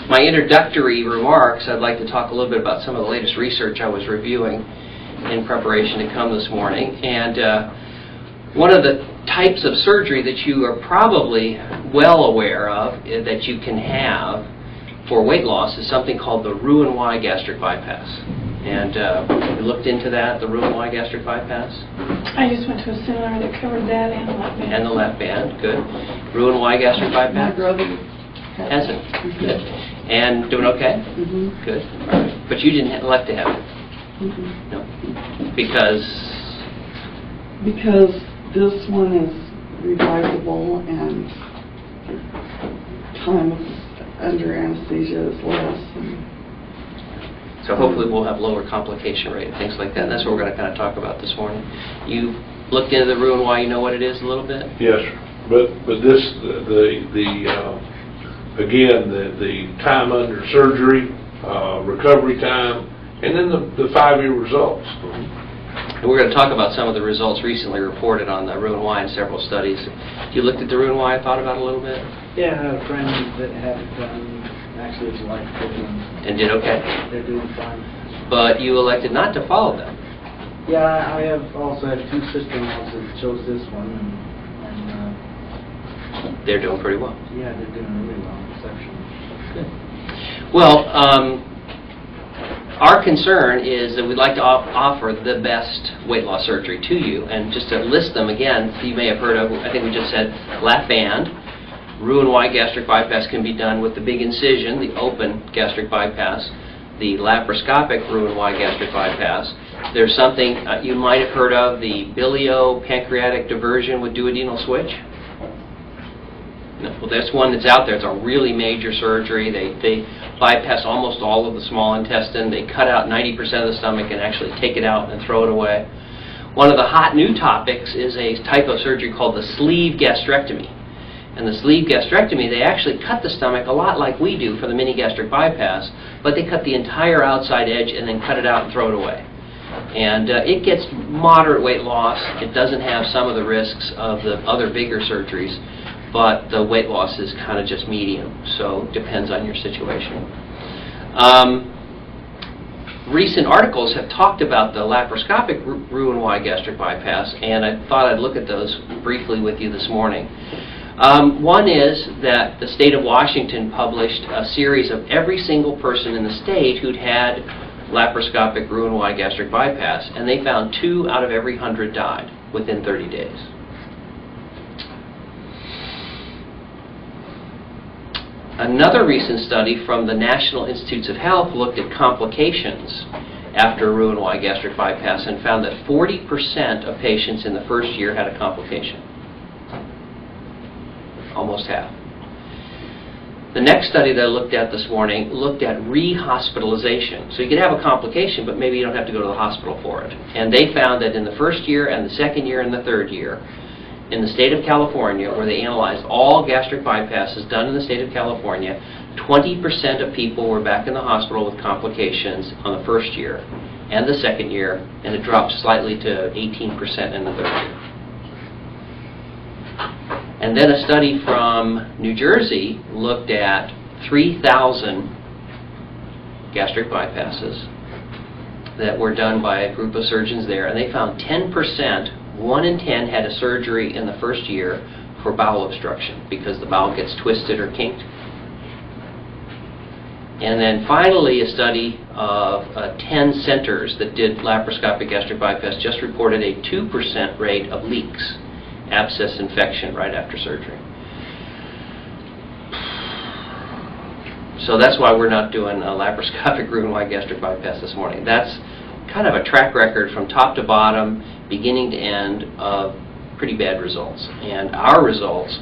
my introductory remarks, I'd like to talk a little bit about some of the latest research I was reviewing in preparation to come this morning. And one of the types of surgery that you are probably well aware of that you can have for weight loss is something called the Roux-en-Y gastric bypass. And you looked into that, the Roux-en-Y gastric bypass? I just went to a seminar that covered that and the lap band. And the lap band, good. Roux-en-Y gastric bypass? My brother has it. Good. And doing okay? Mm-hmm. Good. All right. But you didn't elect to have it? Mm-hmm. No. Because this one is revisable and time under anesthesia is less. So hopefully we'll have lower complication rate and things like that. And that's what we're going to kind of talk about this morning. You looked into the Roux-en-Y, you know what it is a little bit? Yes, sir. But this, again, the time under surgery, recovery time, and then the 5-year results. And we're going to talk about some of the results recently reported on the Roux-en-Y in several studies. You looked at the Roux-en-Y, thought about it a little bit? Yeah, I have a friend that had it done. Actually, his wife did one. And did okay? They're doing fine. But you elected not to follow them. Yeah, I have also had 2 sister-in-laws that chose this one, and they're doing pretty well. yeah, they're doing really well, exceptional. Good. Well, our concern is that we'd like to offer the best weight loss surgery to you. And just to list them again, you may have heard of, I think we just said, lap band. Roux-en-Y gastric bypass can be done with the big incision, the open gastric bypass, the laparoscopic Roux-en-Y gastric bypass. There's something you might have heard of, the bilio-pancreatic diversion with duodenal switch. No, well, that's one that's out there. It's a really major surgery. They bypass almost all of the small intestine. They cut out 90% of the stomach and actually take it out and throw it away. One of the hot new topics is a type of surgery called the sleeve gastrectomy. And the sleeve gastrectomy, they actually cut the stomach a lot like we do for the mini-gastric bypass, but they cut the entire outside edge and then cut it out and throw it away. And it gets moderate weight loss. It doesn't have some of the risks of the other bigger surgeries, but the weight loss is kind of just medium, so it depends on your situation. Recent articles have talked about the laparoscopic Roux-en-Y gastric bypass, and I thought I'd look at those briefly with you this morning. One is that the state of Washington published a series of every single person in the state who'd had laparoscopic Roux-en-Y gastric bypass, and they found 2 out of every 100 died within 30 days. Another recent study from the National Institutes of Health looked at complications after Roux-en-Y gastric bypass and found that 40% of patients in the first year had a complication. Almost half. The next study that I looked at this morning looked at rehospitalization. So you could have a complication, but maybe you don't have to go to the hospital for it. And they found that in the first year and the second year and the third year, in the state of California, where they analyzed all gastric bypasses done in the state of California, 20% of people were back in the hospital with complications on the first year and the second year, and it dropped slightly to 18% in the third year. And then a study from New Jersey looked at 3,000 gastric bypasses that were done by a group of surgeons there, and they found 10%, 1 in 10 had a surgery in the first year for bowel obstruction because the bowel gets twisted or kinked. And then finally a study of 10 centers that did laparoscopic gastric bypass just reported a 2% rate of leaks, abscess infection right after surgery. So that's why we're not doing a laparoscopic Roux-en-Y gastric bypass this morning. That's kind of a track record from top to bottom, beginning to end, of pretty bad results. And our results